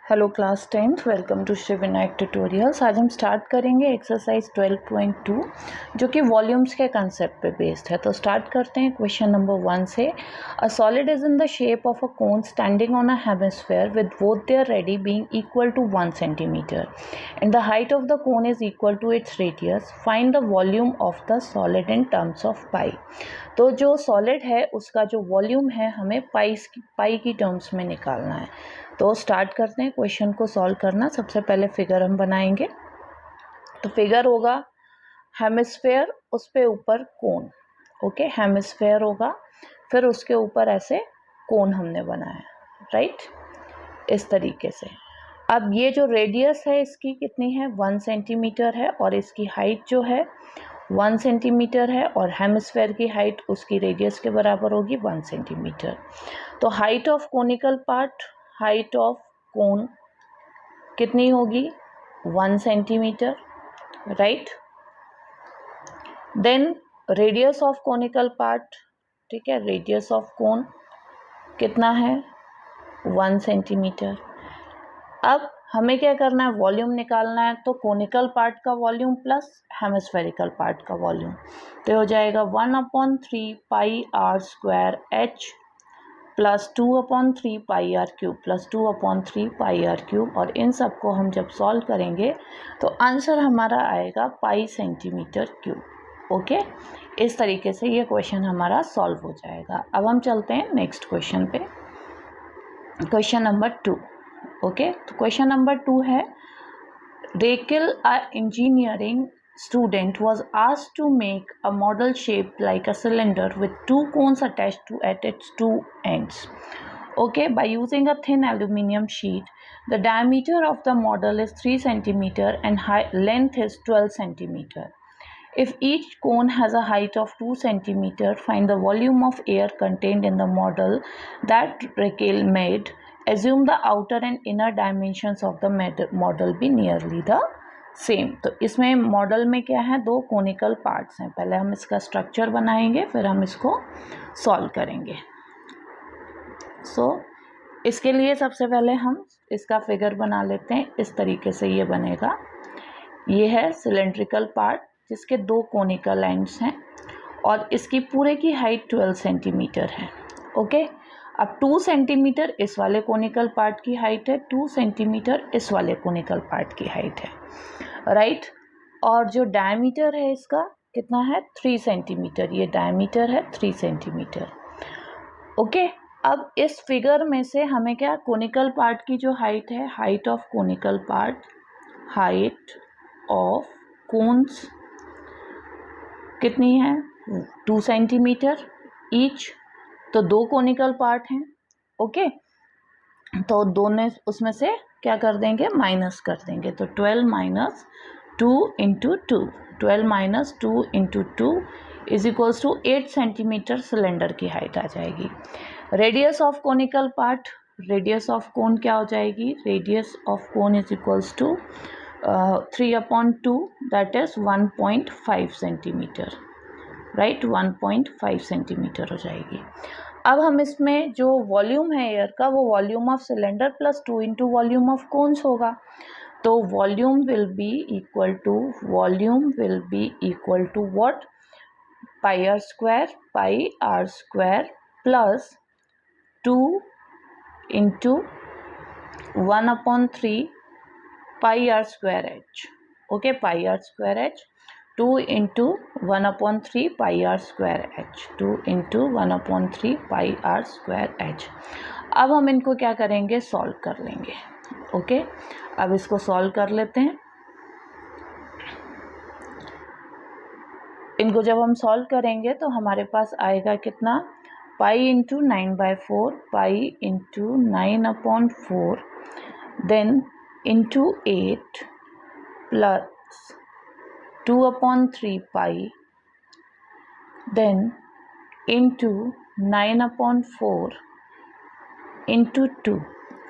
Hello class 10th, welcome to Shri Vinayak tutorials. आज हम start करेंगे एक्सरसाइज 12.2 जो कि वॉल्यूम्स के कंसेप्ट पे बेस्ड है। तो स्टार्ट करते हैं क्वेश्चन नंबर 1 से। A solid is in the shape of a cone standing on a hemisphere with both their radii being equal to 1 centimetre and the height of the cone is equal to its radius. Find the volume of the solid in terms of pi. तो जो solid है उसका जो volume है हमें पाई की terms में निकालना है। तो स्टार्ट करते हैं क्वेश्चन को सॉल्व करना। सबसे पहले फिगर हम बनाएंगे। तो फिगर होगा हेमिस्फेयर, उस पे ऊपर कोन। ओके, हेमिस्फेयर होगा, फिर उसके ऊपर ऐसे कोन हमने बनाया, राइट, इस तरीके से। अब ये जो रेडियस है इसकी कितनी है, 1 सेंटीमीटर है, और इसकी हाइट जो है 1 सेंटीमीटर है, और हेमिस्फेयर की हाइट उसकी रेडियस के बराबर होगी 1 सेंटीमीटर। तो height of conical part, height of cone कितनी होगी, 1 centimetre, right. Then radius of conical part, ठीक है, रेडियस ऑफ कोन कितना है, 1 सेंटीमीटर। अब हमें क्या करना है, वॉल्यूम निकालना है। तो कोनिकल पार्ट का वॉल्यूम प्लस हेमिस्फेरिकल पार्ट का वॉल्यूम, तो हो जाएगा 1/3 pi are square H plus 2/3 pi are cube plus 2/3 pi are cube. और इन सब को हम जब सॉल्व करेंगे तो आंसर हमारा आएगा पाई सेंटीमीटर क्यूब। ओके, इस तरीके से ये क्वेश्चन हमारा सॉल्व हो जाएगा। अब हम चलते हैं नेक्स्ट क्वेश्चन पे, क्वेश्चन नंबर 2। ओके, तो क्वेश्चन नंबर 2 है, Rekil, a engineering student, was asked to make a model shaped like a cylinder with two cones attached to at its two ends. Okay, by using a thin aluminum sheet, the diameter of the model is 3 centimeter and length is 12 centimeter. If each cone has a height of 2 centimeter, find the volume of air contained in the model that Rekil made. Assume the outer and inner dimensions of the model be nearly the same. तो इसमें model में क्या है, दो conical parts हैं। पहले हम इसका स्ट्रक्चर बनाएंगे, फिर हम इसको सॉल्व करेंगे। इसके लिए सबसे पहले हम इसका फिगर बना लेते हैं। इस तरीके से ये बनेगा। ये है सिलेंड्रिकल पार्ट जिसके दो कोनिकल एंड्स हैं और इसकी पूरे की हाइट 12 सेंटीमीटर है। ओके, अब 2 सेंटीमीटर इस वाले कोनिकल पार्ट की हाइट है, 2 सेंटीमीटर इस वाले कोनिकल पार्ट की हाइट है, राइट। और जो डायमीटर है इसका कितना है, 3 सेंटीमीटर। ये डायमीटर है 3 सेंटीमीटर। ओके, अब इस फिगर में से हमें क्या, कोनिकल पार्ट की जो हाइट है, height of conical part, height of cones कितनी है, 2 सेंटीमीटर ईच। तो दो कोनिकल पार्ट हैं। ओके, तो दोनों उसमें से क्या कर देंगे, माइनस कर देंगे। तो 12 minus 2 into 2, 12 minus 2 into 2 is equals to 8 centimetre cylinder की हाइट आ जाएगी। Radius of conical part, radius of cone क्या हो जाएगी, radius of cone is equals to 3/2, that is 1.5 centimetre, right, 1.5 centimetre हो जाएगी। अब हम इसमें जो वॉल्यूम है एयर का, वो volume of cylinder plus 2 into volume of cones होगा। तो volume will be equal to what, pi are square plus 2 into 1/3 pi are square h. Okay, pi are square h, 2 into 1/3 pi are square h, 2 into 1/3 pi are square h. अब हम इनको क्या करेंगे, solve कर लेंगे। Okay, अब इसको solve कर लेते हैं। इनको जब हम सॉल्व करेंगे तो हमारे पास आएगा कितना, pi into 9/4, pi into 9/4, then into 8 plus 2/3 pi, then into 9/4 into 2।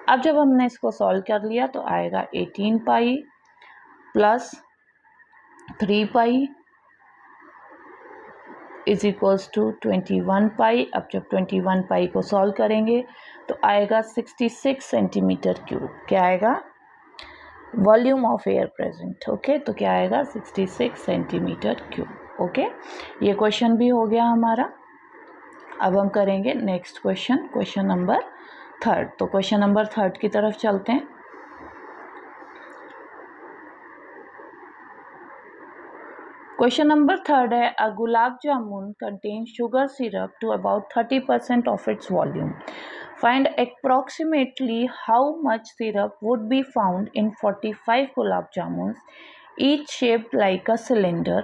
अब जब हमने इसको सॉल्व कर लिया तो आएगा 18 pi plus 3 pi is equals to 21 pi. अब जब 21 पाई को सॉल्व करेंगे तो आएगा 66 सेंटीमीटर क्यूब। क्या आएगा? Volume of air present. Okay, तो क्या आएगा? 66 सेंटीमीटर क्यूब। ओके, ये क्वेश्चन भी हो गया हमारा। अब हम करेंगे नेक्स्ट क्वेश्चन, क्वेश्चन नंबर 3। तो क्वेश्चन नंबर 3 की तरफ चलते हैं। क्वेश्चन नंबर 3 है, a gulab jamun contain sugar syrup to about 30% of its volume. Find approximately how much syrup would be found in 45 gulab jamun, each shaped like a cylinder.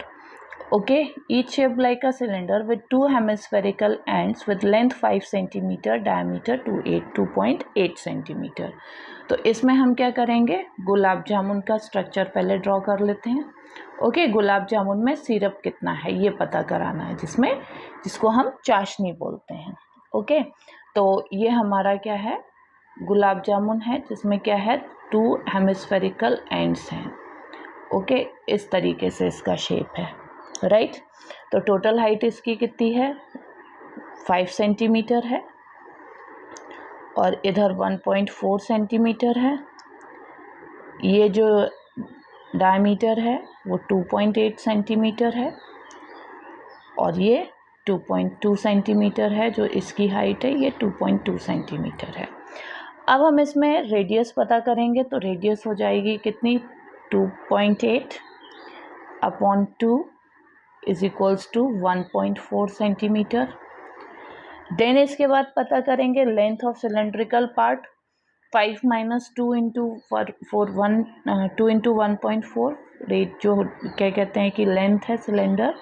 Okay, each shaped like a cylinder with 2 hemispherical ends with length 5 cm, diameter 2.8 cm. तो इसमें हम क्या करेंगे? गुलाब जामुन का structure पहले draw कर लेते हैं। ओके, गुलाब जामुन में सिरप कितना है ये पता कराना है, जिसको हम चाशनी बोलते हैं। ओके, तो ये हमारा क्या है? गुलाब जामुन है जिसमें क्या है? 2 हेमिस्फेरिकल एंड्स हैं। ओके, इस तरीके से इसका शेप है, राइट। तो टोटल हाइट इसकी कितनी है? 5 सेंटीमीटर है और इधर 1.4 सेंटीमीटर है। ये जो डायमीटर है वो 2.8 सेंटीमीटर है और ये 2.2 सेंटीमीटर है। जो इसकी हाइट है ये 2.2 सेंटीमीटर है। अब हम इसमें रेडियस पता करेंगे तो रेडियस हो जाएगी कितनी? 2.8 upon 2 is equals to 1.4 centimetre. Then इसके बाद पता करेंगे length of cylindrical part. 5 minus 2 into 2 into 1.4 रेट जो क्या कहते हैं कि लेंथ है cylinder,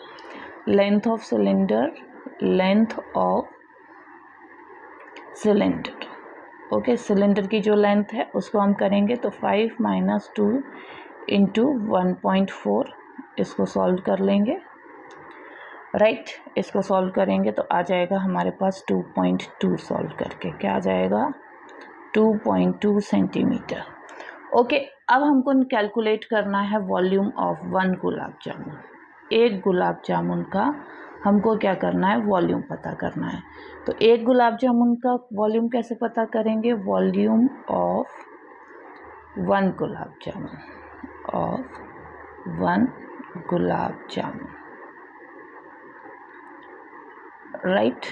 length of cylinder, length of cylinder. Okay, cylinder की जो लेंथ है उसको हम करेंगे तो 5 माइनस 2 इंटू 1.4, इसको सॉल्व कर लेंगे, राइट। इसको सॉल्व करेंगे तो आ जाएगा हमारे पास 2.2 सॉल्व करके क्या आ जाएगा? 2.2 सेंटीमीटर। ओके, अब हमको कैलकुलेट करना है वॉल्यूम ऑफ 1 गुलाब जामुन। एक गुलाब जामुन का हमको क्या करना है? वॉल्यूम पता करना है। तो एक गुलाब जामुन का वॉल्यूम कैसे पता करेंगे? Volume of 1 gulab jamun, of 1 gulab jamun, right.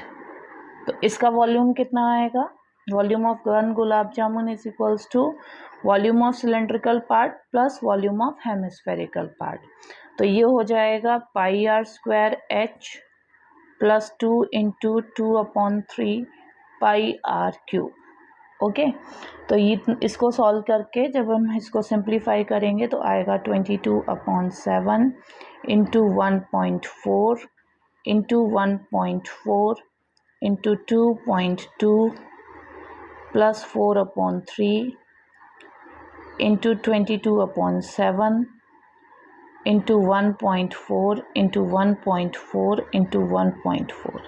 तो इसका वॉल्यूम कितना आएगा? Volume of 1 gulab jamun is equals to volume of cylindrical part plus volume of hemispherical part. तो ये हो जाएगा pi are square H plus 2 into 2/3 pi are cube. Okay, तो ये इसको सॉल्व करके जब हम इसको सिंप्लीफाई करेंगे तो आएगा 22/7 into 1.4 into 1.4 into 2.2 plus 4/3 into 22/7 into 1.4 into 1.4 into 1.4।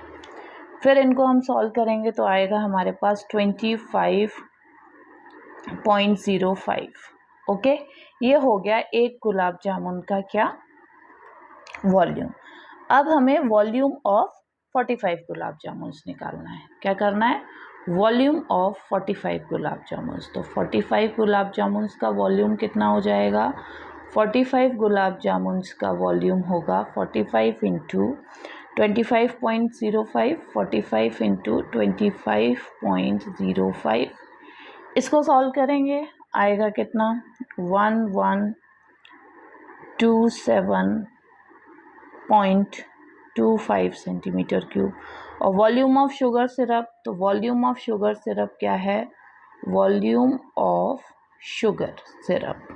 फिर इनको हम सॉल्व करेंगे तो आएगा हमारे पास 25.05। ओके, ये हो गया एक गुलाब जामुन का क्या? वॉल्यूम। अब हमें वॉल्यूम ऑफ 45 गुलाब जामुन निकालना है। क्या करना है? वॉल्यूम ऑफ 45 गुलाब जामुन। तो 45 गुलाब जामुन का वॉल्यूम कितना हो जाएगा? 45 गुलाब जामुन का वॉल्यूम होगा 45 इंटू 25.05, 45 इंटू 25.05। इसको सॉल्व करेंगे आएगा कितना? 1127.25 सेंटीमीटर क्यूब। और वॉल्यूम ऑफ शुगर सिरप, तो वॉल्यूम ऑफ शुगर सिरप क्या है? Volume of sugar syrup,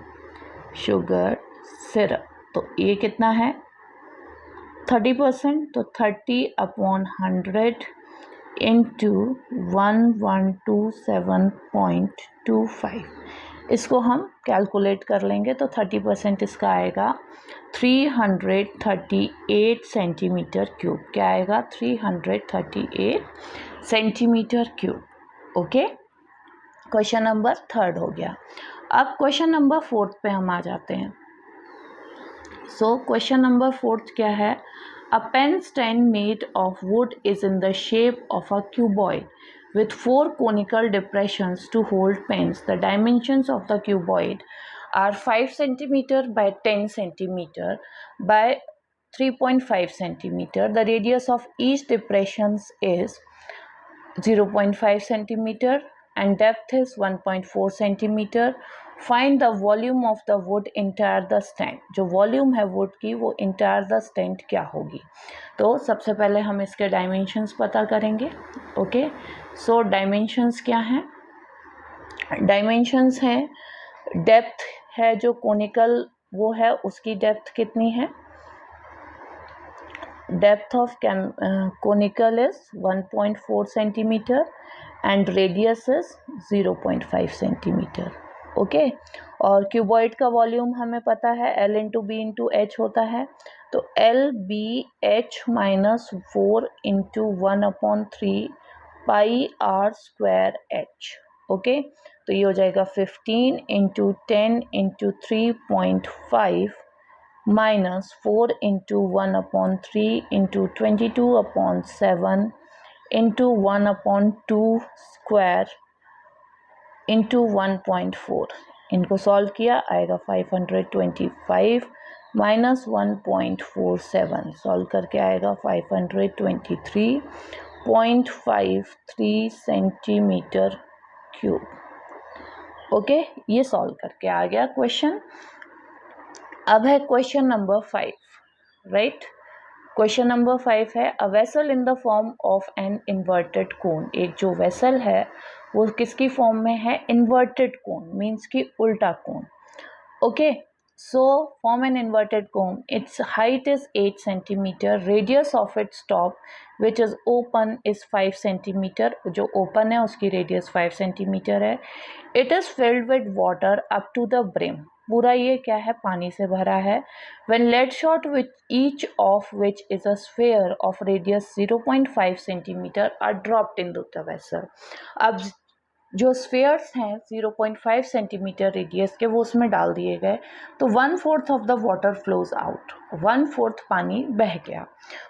sugar syrup, तो ये कितना है? 30%, तो 30/100 इंटू 1127.25। इसको हम कैलकुलेट कर लेंगे तो 30% इसका आएगा 338 सेंटीमीटर क्यूब। क्या आएगा? 338 centimetre cube. Okay, question number 3 हो गया। अब क्वेश्चन नंबर 4 पे हम आ जाते हैं। सो क्वेश्चन नंबर 4 क्या है? A pen stand made of wood is in the shape of a cuboid with 4 conical depressions to hold pens. The dimensions of the cuboid are 5 cm by 10 cm by 3.5 cm. The radius of each depression is 0.5 cm and depth is 1.4 cm. Find the volume of the wood entire the stand. जो volume है would की वो entire the stand क्या होगी. तो सबसे पहले हम इसके डायमेंशंस पता करेंगे. ओके, सो डायमेंशंस क्या हैं. डायमेंशंस है डेप्थ है जो कोनिकल वो है उसकी डेप्थ कितनी है. Depth of conical is 1.4 centimeter and radius is 0.5 centimeter. Okay, और क्यूबॉइड का वॉल्यूम हमें पता है L into B into H होता है. तो L B H minus 4 into 1/3 pi are square h. Okay, तो ये हो जाएगा 15 into 10 into 3.5 minus 4 into 1/3 into 22/7 into 1/2 square into 1.4. इनको सॉल्व किया आएगा 525 माइनस 1.47 सॉल्व करके आएगा 523.53 सेंटीमीटर क्यूब. ओके, ये सॉल्व करके आ गया क्वेश्चन. अब है question number 5. Right, question number 5 है a vessel in the form of N inverted कोन. एक जो वेसल है वो किसकी फॉर्म में है. इन्वर्टेड कोन मीन्स कि उल्टा cone. Okay, so form an inverted cone. Its height is 8 centimetre. Radius of its top which is open is 5 centimetre. जो ओपन है उसकी रेडियस 5 सेंटीमीटर है. It is filled with water up to the brim. पूरा ये क्या है, पानी से भरा है. When lead shot with each of which is a sphere of radius 0.5 centimeter are dropped into the vessel. अब जो स्फेयर्स हैं 0.5 सेंटीमीटर रेडियस के वो उसमें डाल दिए गए तो 1/4 of the water flows out. 1/4 पानी बह गया.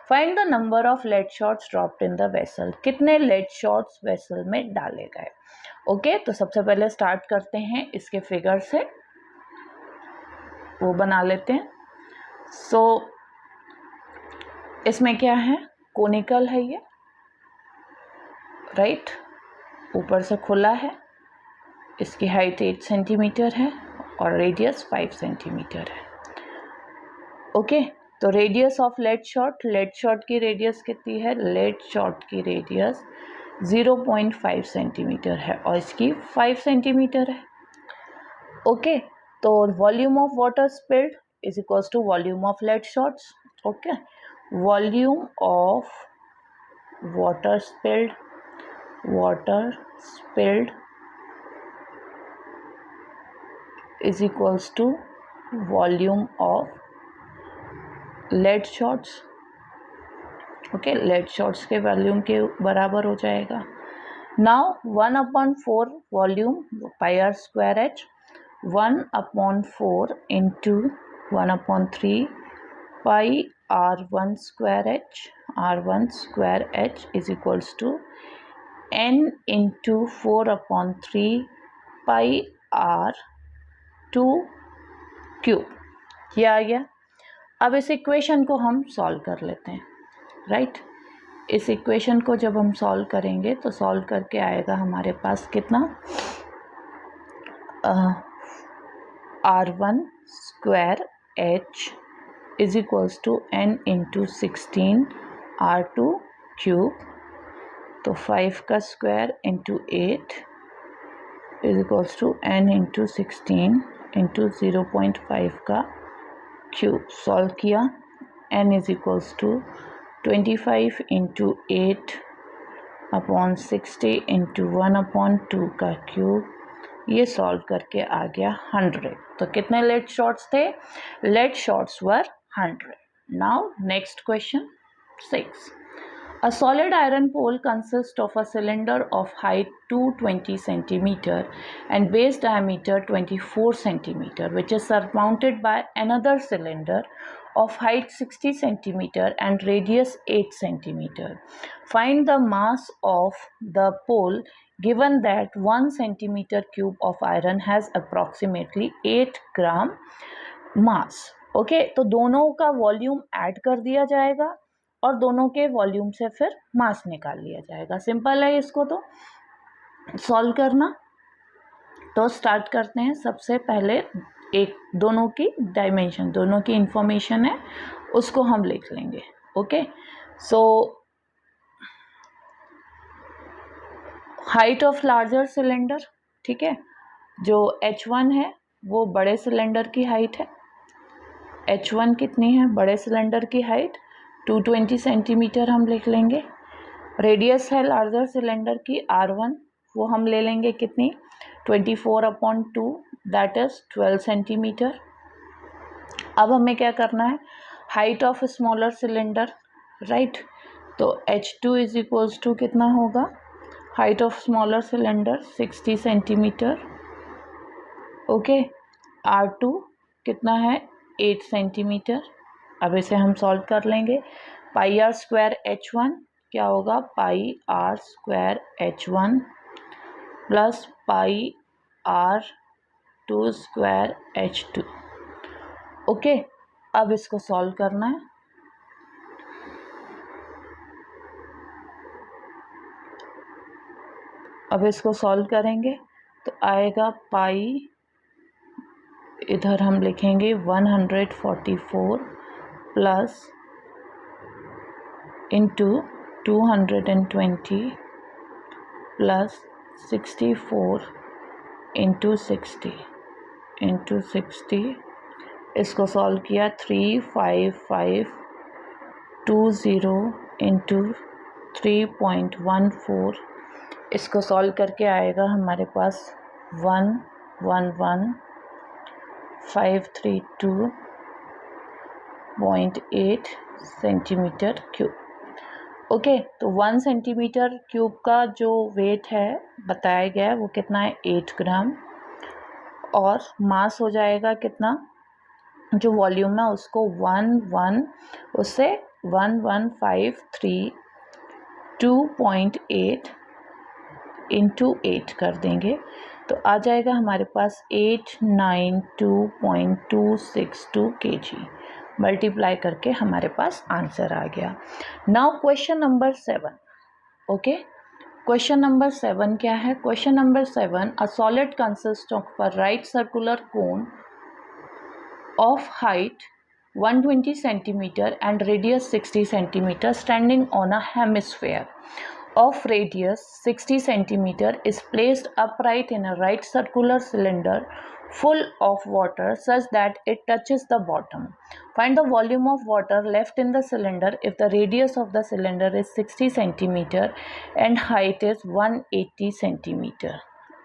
Find the number of lead shots dropped in the vessel. कितने लेड शॉट्स वेसल में डाले गए. ओके, तो सबसे पहले स्टार्ट करते हैं इसके फिगर से, वो बना लेते हैं. सो इसमें क्या है, कोनिकल है ये. राइट, ऊपर से खुला है. इसकी हाइट 8 सेंटीमीटर है और रेडियस 5 सेंटीमीटर है. ओके, तो radius of lead shot. Lead shot की रेडियस कितनी है. लेड शॉट की रेडियस 0.5 सेंटीमीटर है और इसकी 5 सेंटीमीटर है. ओके, तो volume of water spilled is equals to volume of lead shots. Okay, volume of water spilled is equals to volume of lead shots. Okay, lead shots के volume के बराबर हो जाएगा. Now 1/4 volume pi r square h. 1/4 into 1/3 pi r1 square h. r1 square h is equals to n into 4/3 pi r2 cube. ये आ गया. अब इस equation को हम सॉल्व कर लेते हैं. राइट, इस इक्वेशन को जब हम सॉल्व करेंगे तो सॉल्व करके आएगा हमारे पास कितना, r1 square h is equals to n into 16 r2 cube. तो 5 का square into 8 is equals to n into 16 into 0.5 का क्यूब. सॉल्व किया. n is equals to 25 into 8/60 into 1/2 का क्यूब. ये सॉल्व करके आ गया 100. तो कितने लेड शॉट्स थे. Lead shots were 100. Now next question 6. A solid iron pole consists of a cylinder of height 220 centimeter and base diameter 24 centimeter, which is surmounted by another cylinder of height 60 centimeter and radius 8 centimeter. Find the mass of the pole given that 1 centimeter cube of iron has approximately 8 gram mass. Okay, तो दोनों का volume add कर दिया जाएगा और दोनों के volume से फिर मास निकाल लिया जाएगा. सिंपल है इसको तो सॉल्व करना. तो स्टार्ट करते हैं. सबसे पहले एक दोनों की डायमेंशन, दोनों की इंफॉर्मेशन है उसको हम लिख लेंगे. Okay, so height of larger cylinder, ठीक है, जो H1 है वो बड़े सिलेंडर की हाइट है. H1 कितनी है बड़े सिलेंडर की हाइट? 220 सेंटीमीटर हम लिख लेंगे. रेडियस है लार्जर सिलेंडर की R1, वो हम ले लेंगे कितनी? 24/2, दैट इज 12 सेंटीमीटर. अब हमें क्या करना है? Height of smaller cylinder, right. तो H2 इज इक्वल्स टू कितना होगा? Height of smaller cylinder 60 centimetre. Okay, R2 कितना है? 8 सेंटीमीटर. अब इसे हम सॉल्व कर लेंगे. पाई आर स्क्वायर H1 क्या होगा? Pi are square H1 plus pi R2 square H2. Okay, अब इसको सॉल्व करना है. अब इसको सॉल्व करेंगे तो आएगा पाई, इधर हम लिखेंगे 144 plus into 220 plus 64 into 60 into 60. इसको सॉल्व किया 35520 इंटू 3.14. इसको सॉल्व करके आएगा हमारे पास 111,532.8 सेंटीमीटर क्यूब. ओके, तो 1 सेंटीमीटर क्यूब का जो वेट है बताया गया है वो कितना है? 8 ग्राम. और मास हो जाएगा कितना? जो वॉल्यूम है उसको 11,532.8 इंटू 8 कर देंगे तो आ जाएगा हमारे पास 892.262 kg. मल्टीप्लाई करके हमारे पास आंसर आ गया. Now question number 7. Okay, question number 7 क्या है? Question number 7, a solid consist of a right circular cone of height 120 centimeter and radius 60 centimeter standing on a hemisphere of radius 60 centimeter is placed upright in a right circular cylinder full of water such that it touches the bottom. Find the volume of water left in the cylinder if the radius of the cylinder is 60 centimeter and height is 180 centimeter.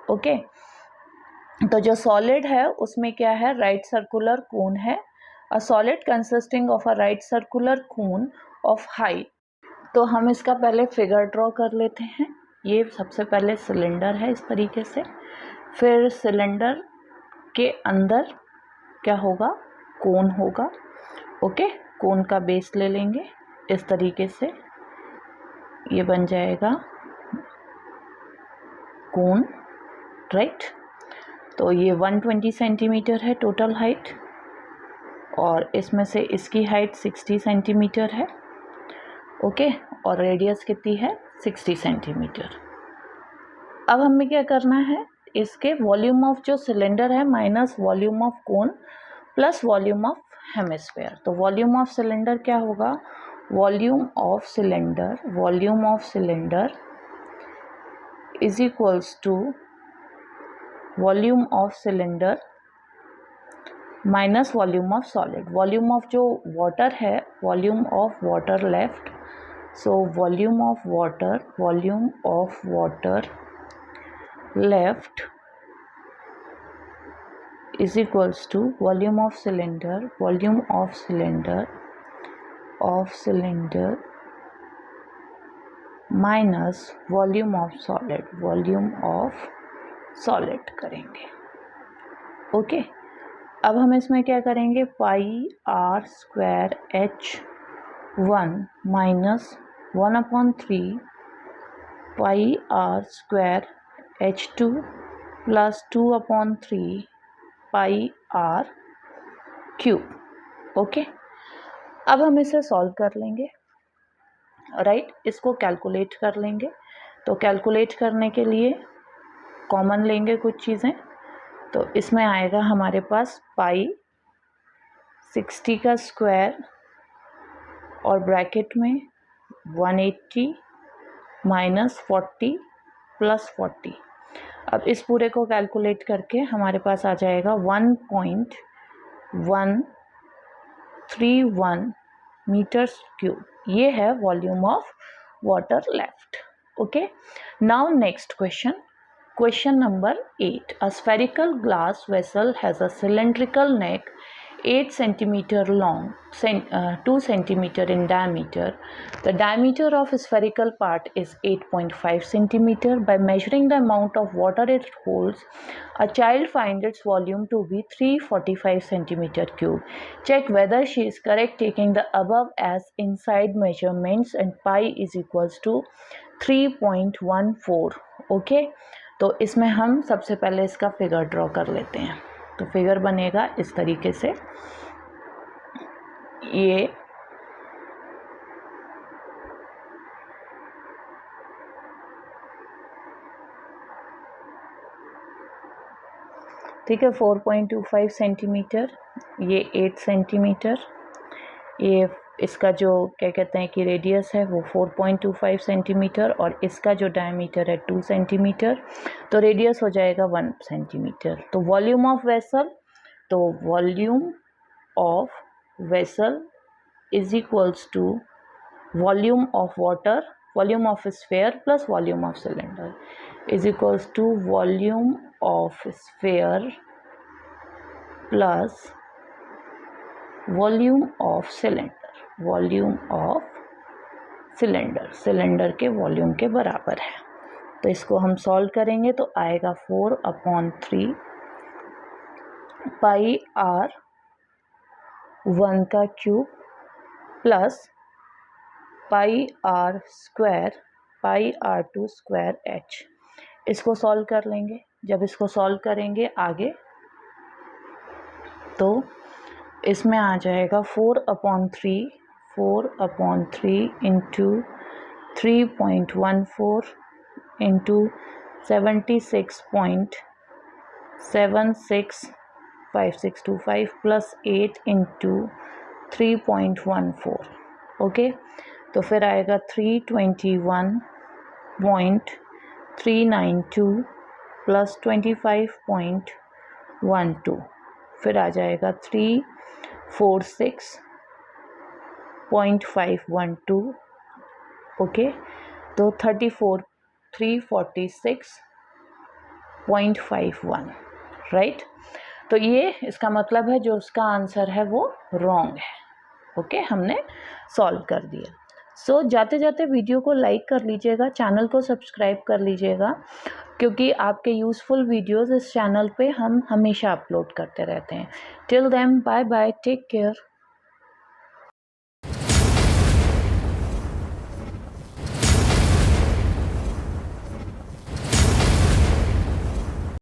Okay, तो जो solid है उसमें क्या है? Right circular cone है. A solid consisting of a right circular cone of height. तो हम इसका पहले फिगर ड्रॉ कर लेते हैं. ये सबसे पहले सिलेंडर है इस तरीके से. फिर सिलेंडर के अंदर क्या होगा? कोन होगा. ओके, कोन का बेस ले लेंगे इस तरीके से. ये बन जाएगा कोन, राइट. तो ये 120 सेंटीमीटर है टोटल हाइट और इसमें से इसकी हाइट 60 सेंटीमीटर है. ओके, और रेडियस कितनी है? 60 सेंटीमीटर. अब हमें क्या करना है? इसके वॉल्यूम ऑफ जो सिलेंडर है minus volume of cone plus volume of hemisphere. तो वॉल्यूम ऑफ सिलेंडर क्या होगा? Volume of cylinder is equals to volume of cylinder minus volume of solid. Volume of जो वाटर है, volume of water left. So volume of water left is equals to volume of cylinder minus volume of solid करेंगे. Okay, अब हम इसमें क्या करेंगे, pi are square H1 minus 1/3 pi are square H2 plus 2/3 pi are cube. Okay, अब हम इसे solve कर लेंगे, राइट। इसको कैलकुलेट कर लेंगे। तो कैलकुलेट करने के लिए कॉमन लेंगे कुछ चीज़ें। तो इसमें आएगा हमारे पास पाई 60 का स्क्वायर और ब्रैकेट में 180 माइनस 40 प्लस 40। अब इस पूरे को कैलकुलेट करके हमारे पास आ जाएगा 1.131 मीटर्स क्यूब। ये है volume of water left. Okay, now next question, question number 8. A spherical glass vessel has a cylindrical neck 8 cm long, 2 cm in diameter. The diameter of a spherical part is 8.5 cm. By measuring the amount of water it holds, a child finds its volume to be 345 cm cube. Check whether she is correct taking the above as inside measurements and pi is equals to 3.14. Okay, तो इसमें हम सबसे पहले इसका figure draw कर लेते हैं। तो फिगर बनेगा इस तरीके से, ये ठीक है, 4.25 सेंटीमीटर, ये 8 सेंटीमीटर, ये इसका जो क्या कहते हैं कि रेडियस है वो 4.25 सेंटीमीटर और इसका जो डायमीटर है 2 सेंटीमीटर, तो रेडियस हो जाएगा 1 सेंटीमीटर। तो वॉल्यूम ऑफ वेसल, तो volume of vessel is equals to volume of water, volume of sphere plus volume of cylinder is equals to volume of sphere plus volume of cylinder, volume of cylinder, cylinder के volume के बराबर है। तो इसको हम solve करेंगे तो आएगा 4/3 पाई R1 का cube plus pi R square pi R2 square H। इसको सॉल्व कर लेंगे। जब इसको सॉल्व करेंगे आगे तो इसमें आ जाएगा 4/3 into 3.14 into 76.765625 plus 8 into 3.14। Okay, तो फिर आएगा 321.392 प्लस 25.12, फिर आ जाएगा 346.512। ओके, तो 346.51, राइट। तो ये इसका मतलब है जो उसका आंसर है वो रॉन्ग है। ओके, हमने सॉल्व कर दिया। सो जाते जाते वीडियो को लाइक कर लीजिएगा, चैनल को सब्सक्राइब कर लीजिएगा, क्योंकि आपके यूज़फुल वीडियोस इस चैनल पे हम हमेशा अपलोड करते रहते हैं। Till then bye bye, take care.